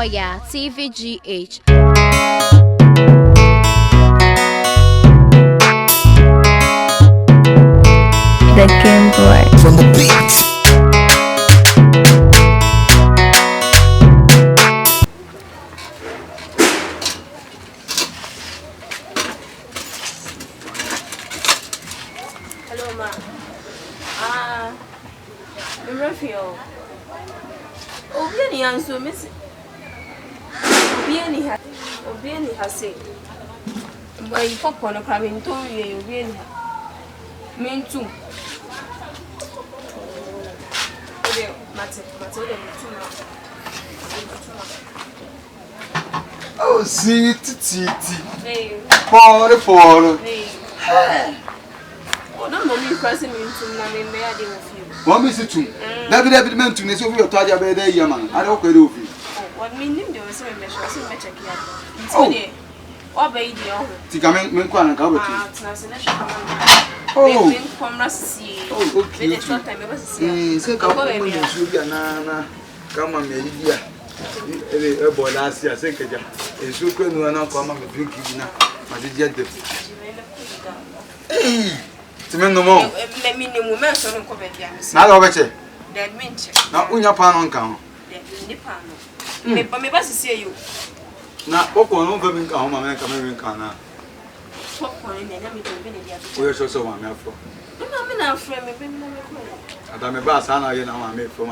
Oyaa TVGH. The Game Boy from the beats. Hello, ma. I'm Raphael. Obiani answer, Miss. Obiani has said. But you pop on a crab in 2 years, Obiani. Mean too. Oh, see, Paul. Hey. Oh, no, mommy, pressing me to Mammy, may I deal with you? What is it too? David meant to miss over Tadi by the Yaman. I don't care of you. What meaning there was a measure? I check here. Oh, what baby? Ticament, Quan, cover. Oh, from Russia. Oh, okay. Time ever see. So, come on, Nana. Come on, Media. A boy last year, second year. A super no one come on with drinking now. I did get them. Hey, to me no more. Let me know women so don't come here. Now, over there. That means now, when your pan on count. Me basi see you. Na poko no be nka ho ma me nka me nka na. Poko ni na me to be ni dia. O so ma me afro. Na me na afro me be na me ko. Ada me ba sa na ye na ma me afro.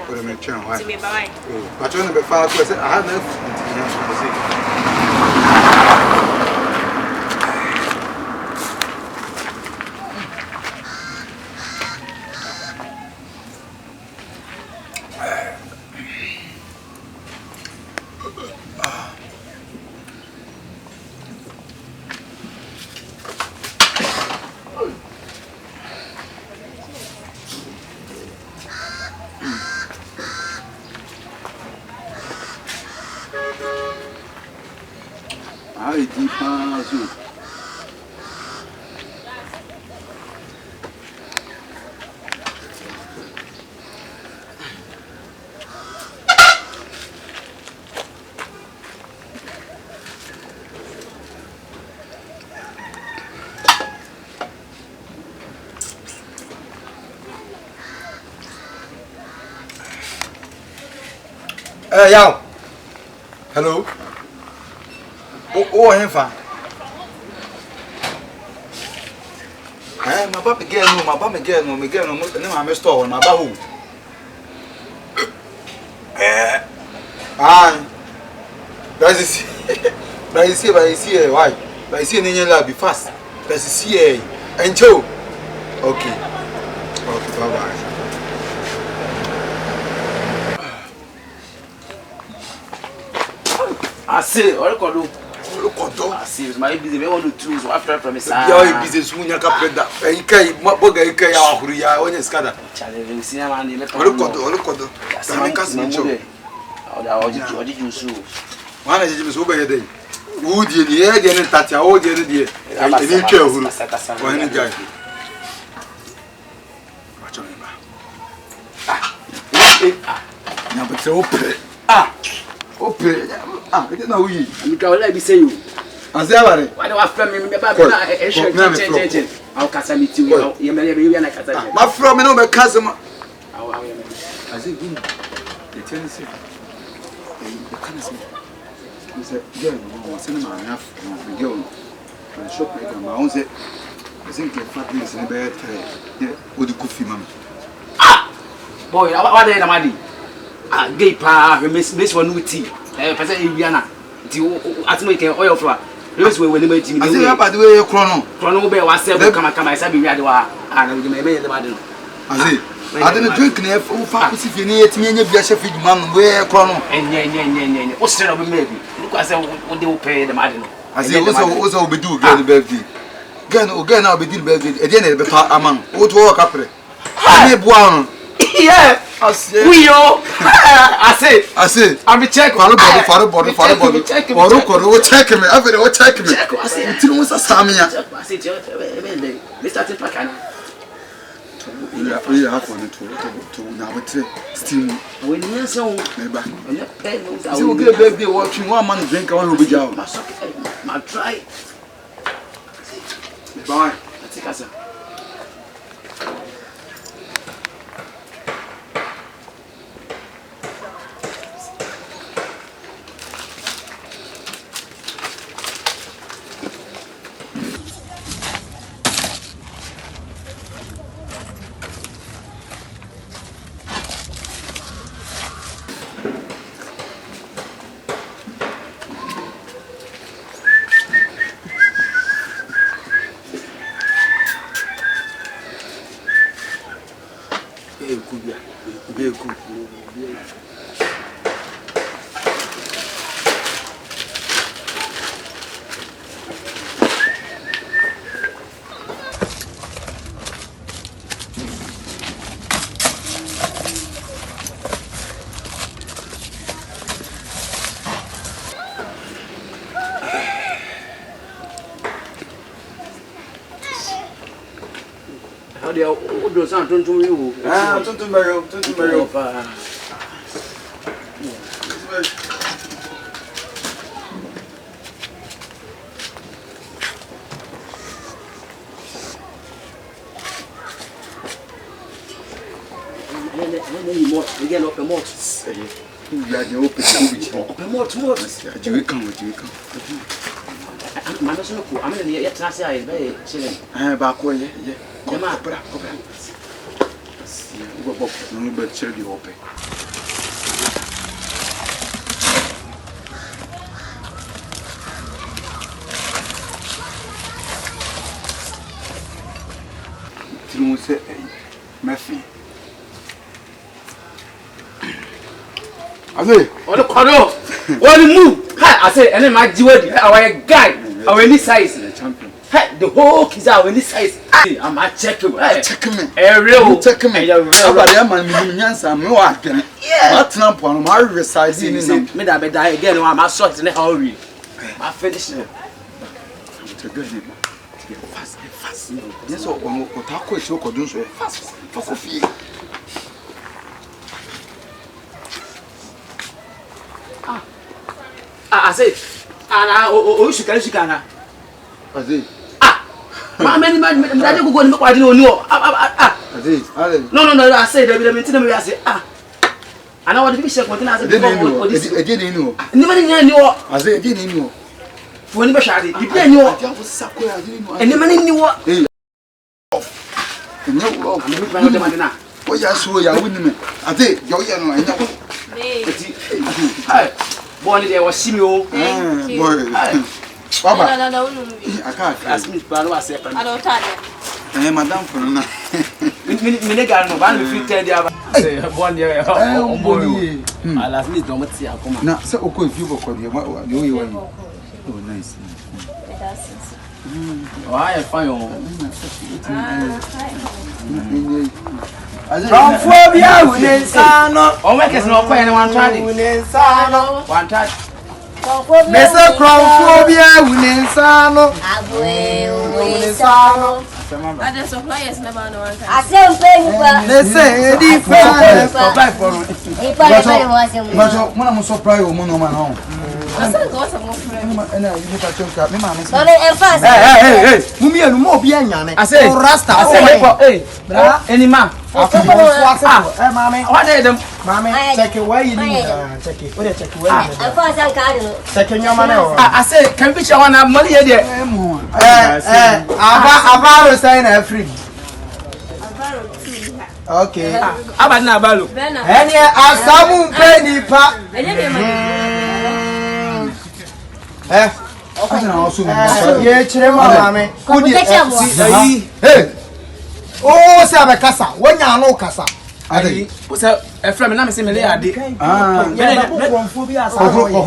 O me chen wa. Ti me ba wai. O pa cho ne be fa ko se aha na fu ti ni so se. Ai di paso. Yo. Hello. Oh, hefa. My baby girl no, me my store, my bahu. But you see, why? But you see, in be fast. But you see, and Joe. Okay, bye. I say, Look I see, my busy. We want to choose after from his side. Your business when you can that. You can't, my boga, you can't, when you scatter. Challenge, see, man, you look What did you sue? One is over here. Would you hear the Tati? Oh, dear, dear. I didn't care who or any guy. Watch on him. Now, but open. Open. I didn't know we. You can let me say you. As ever, why do I film me about I'll catch me too. You may be like a my from no cousin. I think the Tennessee. The Tennessee. He said, yeah, cinema enough. The girl. And shop like my own set. I think the fat is in the bed. Yeah, with the coffee, ma'am. Boy, what are you, Madi? Gay pa, miss one with tea. Person Indiana. At me, oil flour. Those were when they made me. I think about the way you chrono bear was said, come, I said, we had and we may be the body. I didn't drink enough. If you need me, you be a chef, man, where chrono. And what's the maybe? Look, I said, what they will pay the madden. I say, also be do get the birthday. Again, I'll be doing birthday. Again, the part among what work up. I may one. Yeah. We yo, I say, I'll be checking. Follow body. Check him. Check me. I'll check me. I say, until was a Samia. I say, Mr. Tipakana. you have on it to now steam. When you so Neighbor. so So get baby watching one man drink one will be down. My try. Bye. Let's take us. How do you do something to you? Ah, to Mario. Again, open more. You are the open More. You come. I'm not so cool. I'm in the yet. I say, very chilling. Ah, back way, yeah. Come on. No, but chill you open. You say, Murphy. On the corner. One move. I say, and then my jewelry, our guy, our any size. Champion. The whole kids are any size. I'm a check you. Check me. A real Check me. Yeah. What's not one of my resizing? Me that be die again. I'm a short in a hurry. I finish it. Fast. Yes, what taco is so good. Fast. For coffee. I say, and she can. I say, man, I don't go and make what I don't know. No, I say, they will maintain me. I say, I know what the bishop wanted to say. I didn't know. Never knew. I say, I didn't know. When you shot it, you didn't know. And never knew what. No, I'm not now. Oh, yes, so you're winning. I think you're young. I know. Born there was Simio. Baba, No. I can't Ask me, but I say, I don't touch I am Madame for now. Minega, no one will tell you about 1 year. I last me don't see. Now, so okay, if you go for the oh, nice. I find Phobia within Sano. Oh, make us no quite anyone trying. Within Sano. One touch. Mr. Phobia within Sano. Within Sano. I just suppliers never know. I say, They say, different. But when I'm surprised, woman, I said, go some more friends. and I need to choke me, mamma. Hey, Mummy, and more being I say, Rasta. I say, any man. Mammy, What are them? Mammy, check it where you need. Check it. What you check where you I'm checking your money. I say, can we show one money here? I've saying a free. Okay. About now, Balu. Any Asamu penny pa. Yeah, Chirema, hey. Oh, Sabah Casa, when you know Casa. What's a friend? I'm saying,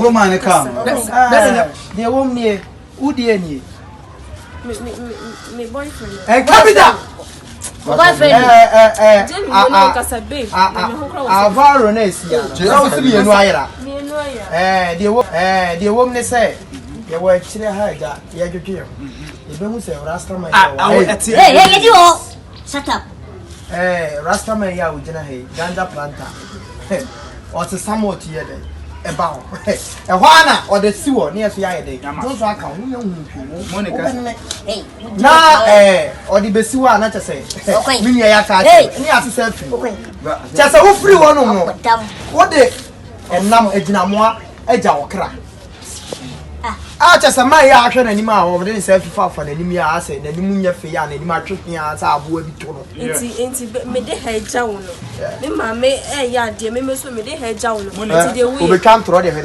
Roman come. They won't me. Who dear me? My boyfriend. And Capita. Avaroness. The woman say, you were actually high. You don't say Rasta. Hey, you all. Shut up. Rastaman ya ujina hey, ganja planter. Or to some more here then. About a wana or the sewer near Fiade. Those are count. Monica. Now, or the Besua, not to say. Miniaka, near to self. Just a free one more. What day? And now a dinamo, a jawkra. Ah, just a my action anymore over the self for the Nimia say, the Nimunia Fian, and my tripping as I would be told. Ain't made the head down. Mamma may a yard, dear members will make the head down. We can't throw them.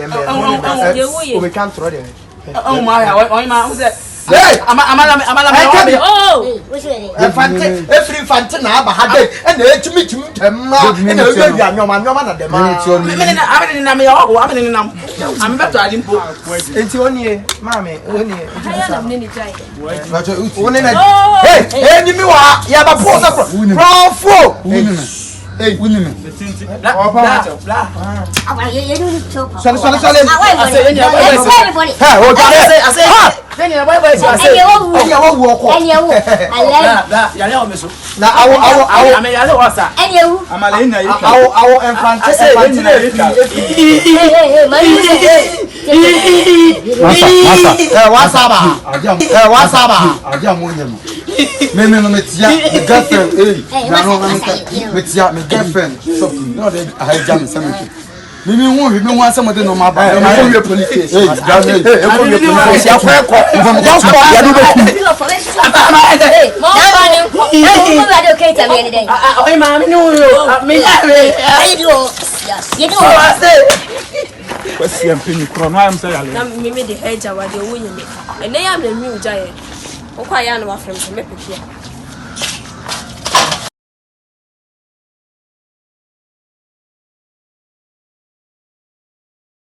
We can't throw them. Oh my, Hey, I'm every fancy now, but had it and they to meet you. I'm better. I didn't put It's only, Mammy, only. Hey, you Mimi want somebody no my bad. I'm police case. Hey, the head, and they are the new giant. Okay, I know what from some